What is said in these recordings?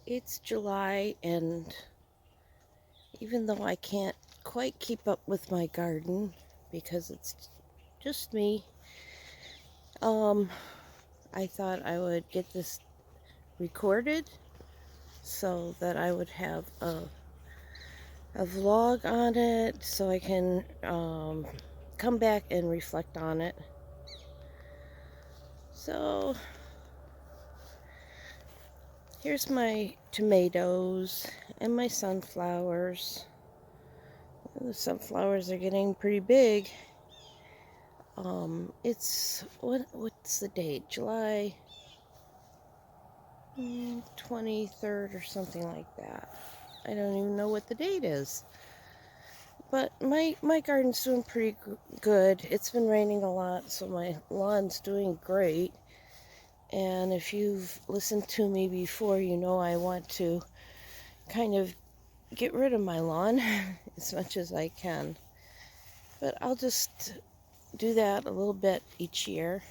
It's July, and even though I can't quite keep up with my garden because it's just me, um, I thought I would get this recorded so that I would have a vlog on it so I can come back and reflect on it. So here's my tomatoes and my sunflowers. The sunflowers are getting pretty big. It's what's the date? July 23rd or something like that. I don't even know what the date is. But my garden's doing pretty good. It's been raining a lot, so my lawn's doing great. And if you've listened to me before, you know I want to kind of get rid of my lawn as much as I can. But I'll just do that a little bit each year.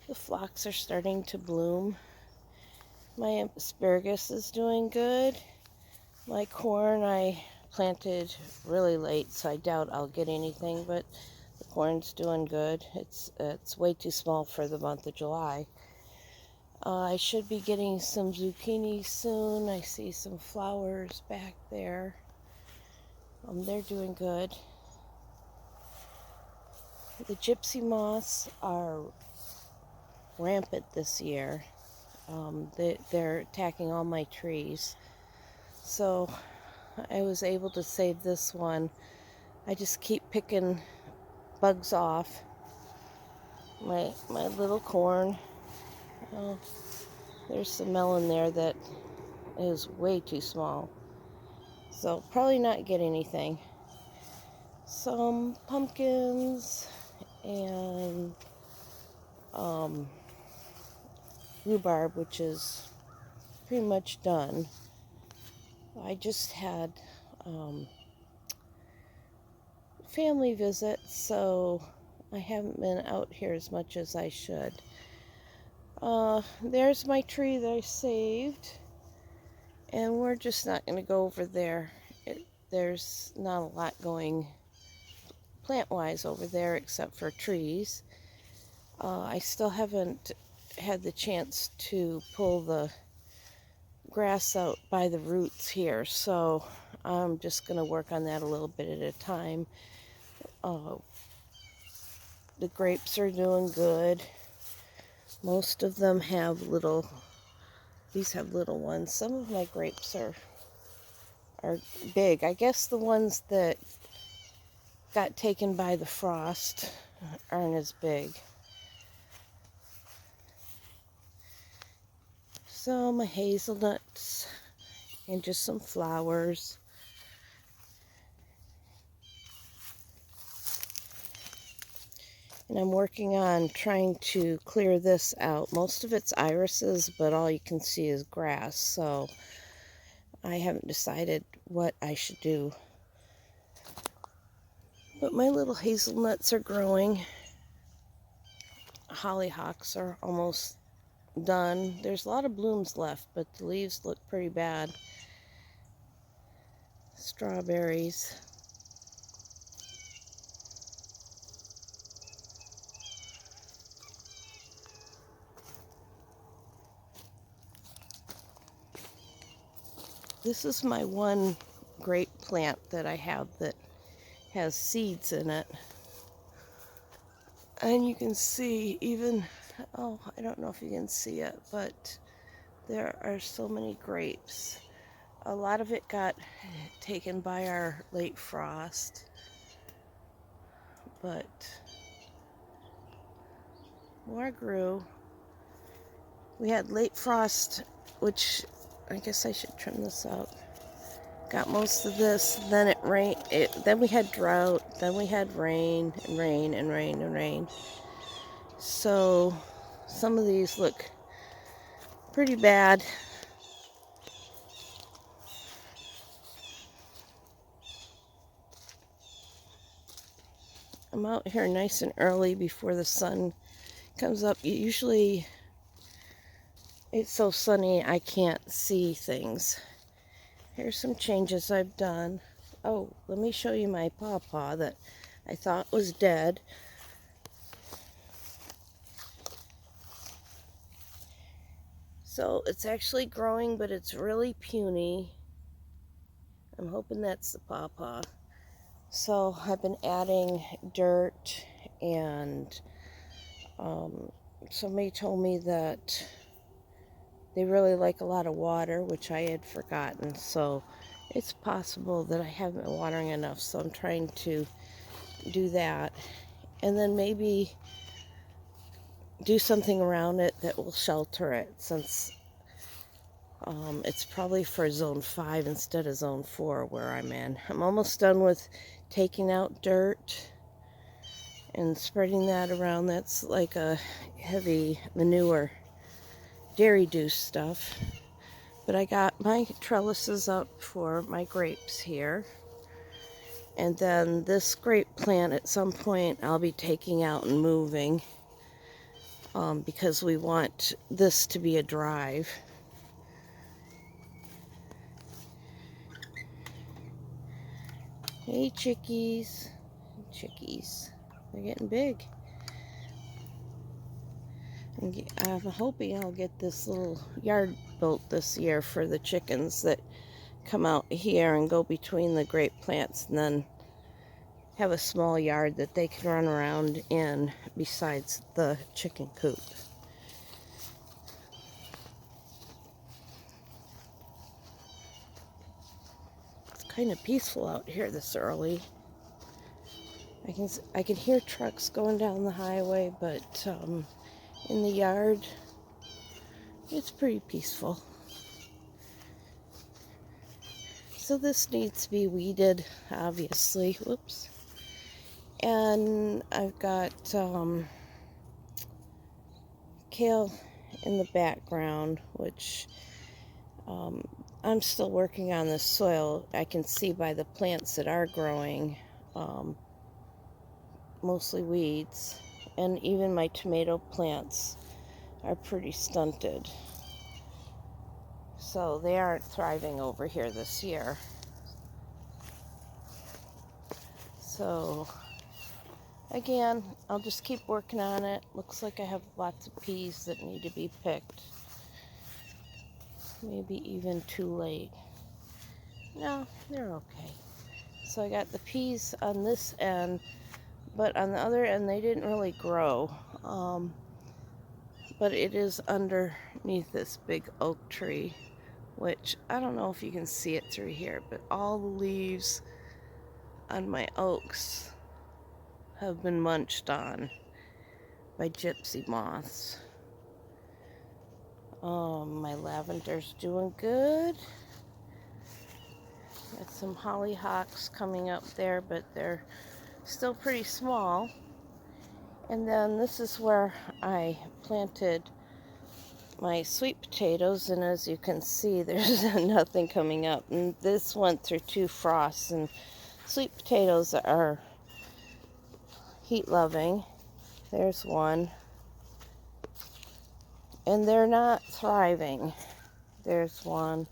The phlox are starting to bloom. My asparagus is doing good. My corn I planted really late, so I doubt I'll get anything, but the corn's doing good. It's way too small for the month of July. I should be getting some zucchini soon. I see some flowers back there. They're doing good. The gypsy moths are rampant this year. They're attacking all my trees. So I was able to save this one. I just keep picking bugs off. My little corn. Oh, there's some melon there that is way too small. So probably not get anything. Some pumpkins and rhubarb, which is pretty much done. I just had family visit, so I haven't been out here as much as I should. There's my tree that I saved, and we're just not going to go over there. There's not a lot going plant-wise over there except for trees. I still haven't had the chance to pull the grass out by the roots here, so I'm just going to work on that a little bit at a time. The grapes are doing good. Most of them have these have little ones. Some of my grapes are big. I guess the ones that got taken by the frost aren't as big. So my hazelnuts and just some flowers. And I'm working on trying to clear this out. Most of it's irises, but all you can see is grass. So I haven't decided what I should do. But my little hazelnuts are growing. Hollyhocks are almost done. There's a lot of blooms left, but the leaves look pretty bad. Strawberries. This is my one grape plant that I have that has seeds in it. And you can see even, oh, I don't know if you can see it, but there are so many grapes. A lot of it got taken by our late frost, but more grew. We had late frost, which I guess I should trim this up. Got most of this, then it rained. Then we had drought, then we had rain and rain and rain and rain. So some of these look pretty bad. I'm out here nice and early before the sun comes up. Usually It's so sunny I can't see things. Here's some changes I've done. Oh, let me show you my pawpaw that I thought was dead. So it's actually growing, but it's really puny. I'm hoping that's the pawpaw. So I've been adding dirt, and somebody told me that they really like a lot of water, which I had forgotten. So it's possible that I haven't been watering enough, so I'm trying to do that. And then maybe do something around it that will shelter it, since it's probably for zone 5 instead of zone 4 where I'm in. I'm almost done with taking out dirt and spreading that around. That's like a heavy manure, dairy dew stuff. But I got my trellises up for my grapes here. And then this grape plant at some point I'll be taking out and moving, because we want this to be a drive. Hey chickies. Chickies. They're getting big. I'm hoping I'll get this little yard built this year for the chickens that come out here and go between the grape plants, and then have a small yard that they can run around in besides the chicken coop. It's kind of peaceful out here this early. I can hear trucks going down the highway, but in the yard, it's pretty peaceful. So this needs to be weeded, obviously. Whoops. And I've got kale in the background, which I'm still working on the soil. I can see by the plants that are growing, mostly weeds. And even my tomato plants are pretty stunted. So they aren't thriving over here this year. So again, I'll just keep working on it. Looks like I have lots of peas that need to be picked. Maybe even too late. No, they're okay. So I got the peas on this end, but on the other end they didn't really grow. But it is underneath this big oak tree, which I don't know if you can see it through here, but all the leaves on my oaks have been munched on by gypsy moths. My lavender's doing good. Got some hollyhocks coming up there, but they're still pretty small. And then this is where I planted my sweet potatoes, and as you can see, there's nothing coming up. And this went through 2 frosts, and sweet potatoes are heat loving. There's one. And they're not thriving. There's one.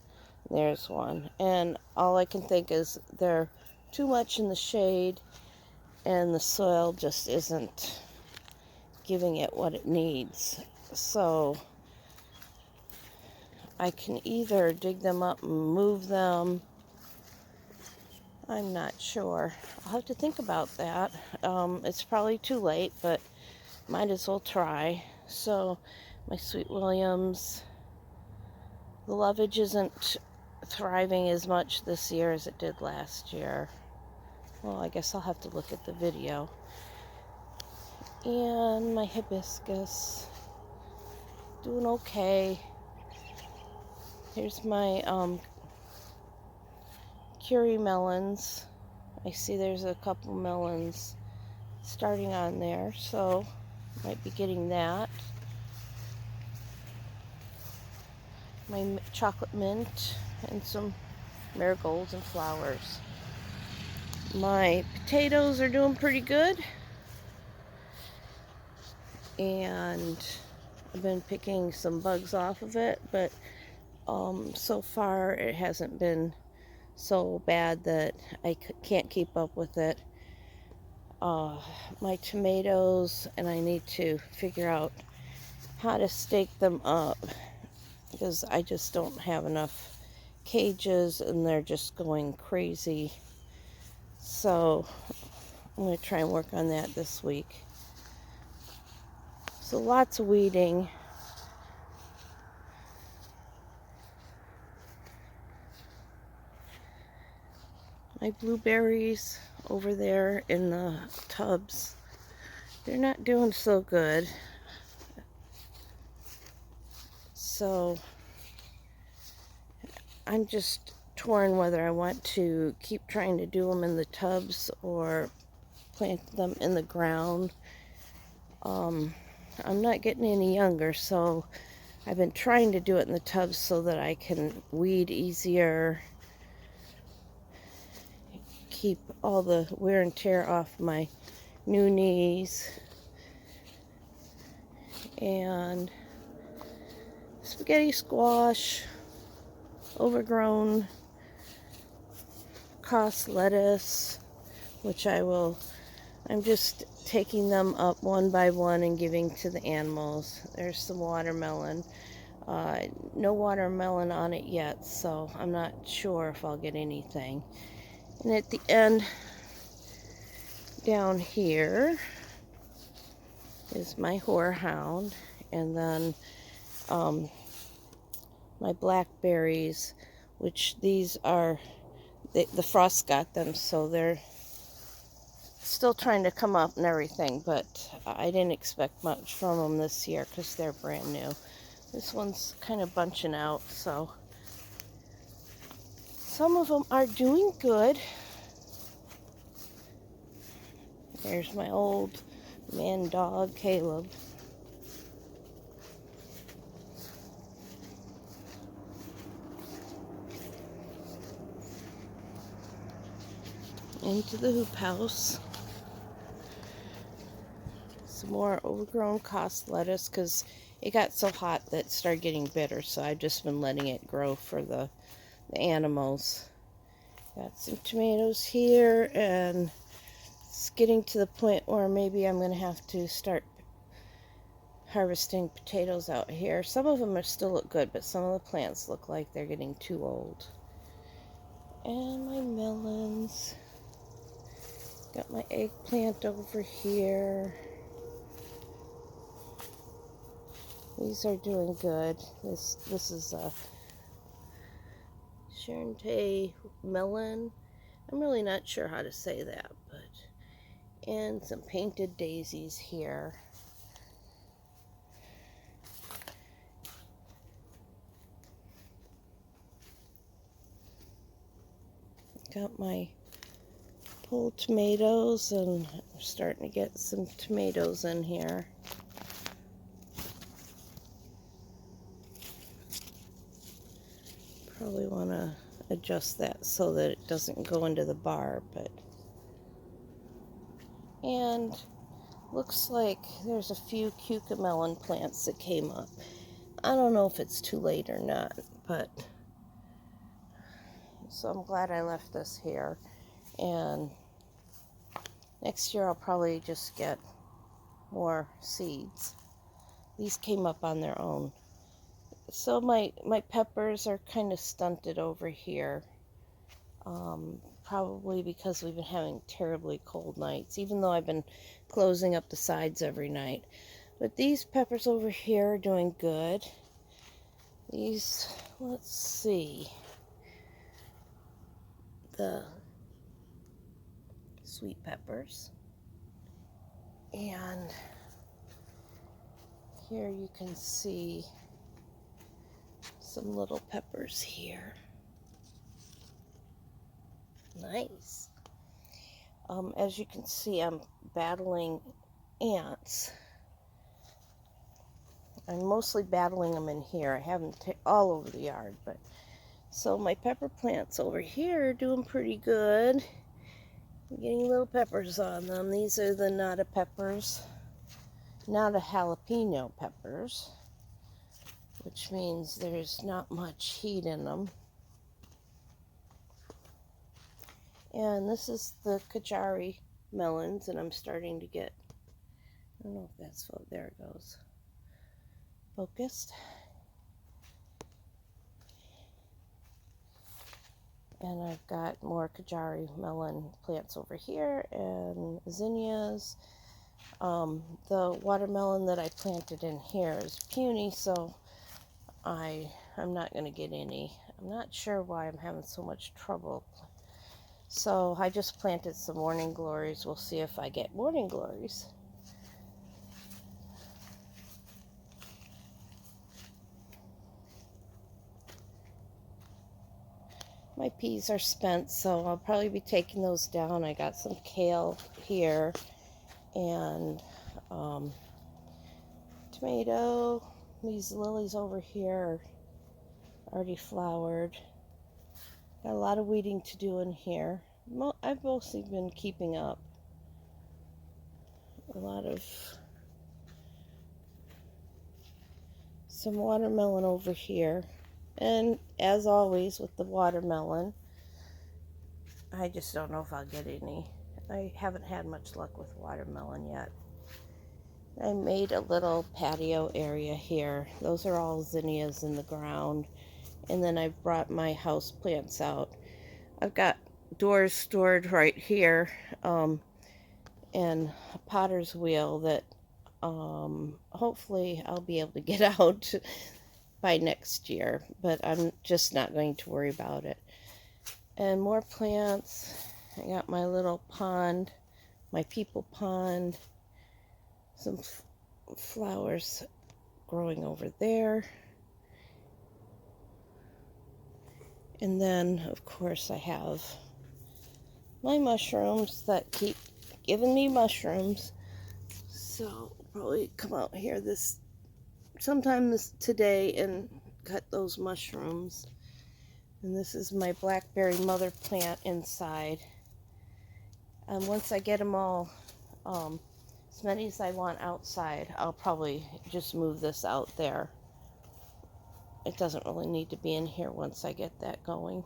There's one. And all I can think is they're too much in the shade, and the soil just isn't giving it what it needs. So I can either dig them up and move them. I'm not sure. I'll have to think about that. It's probably too late, but might as well try. So my Sweet Williams, the lovage isn't thriving as much this year as it did last year. Well, I guess I'll have to look at the video. And my hibiscus, doing okay. Here's my curry melons. I see there's a couple melons starting on there, so might be getting that. My chocolate mint and some marigolds and flowers. My potatoes are doing pretty good. And I've been picking some bugs off of it, but so far it hasn't been so bad that I can't keep up with it. My tomatoes, and I need to figure out how to stake them up because I just don't have enough cages and they're just going crazy. So I'm going to try and work on that this week. So lots of weeding. My blueberries over there in the tubs, they're not doing so good. So I'm just torn whether I want to keep trying to do them in the tubs or plant them in the ground. I'm not getting any younger, so I've been trying to do it in the tubs so that I can weed easier, keep all the wear and tear off my new knees. And spaghetti squash, overgrown cost lettuce, which I'm just taking them up one by one and giving to the animals. There's some watermelon. No watermelon on it yet, so I'm not sure if I'll get anything. And at the end, down here, is my horehound, and then my blackberries, which these are, the frost got them, so they're still trying to come up and everything, but I didn't expect much from them this year because they're brand new. This one's kind of bunching out, so some of them are doing good. There's my old man dog, Caleb. Into the hoop house. Some more overgrown cost lettuce because it got so hot that it started getting bitter, so I've just been letting it grow for the animals. Got some tomatoes here, and it's getting to the point where maybe I'm going to have to start harvesting potatoes out here. Some of them still look good, but some of the plants look like they're getting too old. And my melons. Got my eggplant over here. These are doing good. This is a Charente melon. I'm really not sure how to say that, but and some painted daisies here. Got my pulled tomatoes, and I'm starting to get some tomatoes in here. Probably want to adjust that so that it doesn't go into the bar, and looks like there's a few cucamelon plants that came up. I don't know if it's too late or not, but so I'm glad I left this here. And next year I'll probably just get more seeds. These came up on their own. So my peppers are kind of stunted over here. Probably because we've been having terribly cold nights, even though I've been closing up the sides every night. But these peppers over here are doing good. These, let's see, the sweet peppers. And here you can see some little peppers here. Nice. As you can see, I'm battling ants. I'm mostly battling them in here. I haven't all over the yard, but so my pepper plants over here are doing pretty good. I'm getting little peppers on them. These are the nata peppers, nata jalapeno peppers. which means there's not much heat in them. And this is the Kajari melons, and I'm starting to get, I don't know if that's, there it goes, focused. And I've got more Kajari melon plants over here and zinnias. The watermelon that I planted in here is puny, so I'm not going to get any. I'm not sure why I'm having so much trouble. So I just planted some morning glories. We'll see if I get morning glories. My peas are spent, so I'll probably be taking those down. I got some kale here and tomato. These lilies over here are already flowered. Got a lot of weeding to do in here. I've mostly been keeping up. A lot of some watermelon over here. And as always with the watermelon, I just don't know if I'll get any. I haven't had much luck with watermelon yet. I made a little patio area here. Those are all zinnias in the ground. And then I've brought my house plants out. I've got doors stored right here, and a potter's wheel that hopefully I'll be able to get out by next year, but I'm just not going to worry about it. And more plants. I got my little pond, my people pond, some flowers growing over there. And then, of course, I have my mushrooms that keep giving me mushrooms. So I'll probably come out here sometime today and cut those mushrooms. And this is my blackberry mother plant inside. And once I get them all, as many as I want outside, I'll probably just move this out there. It doesn't really need to be in here once I get that going.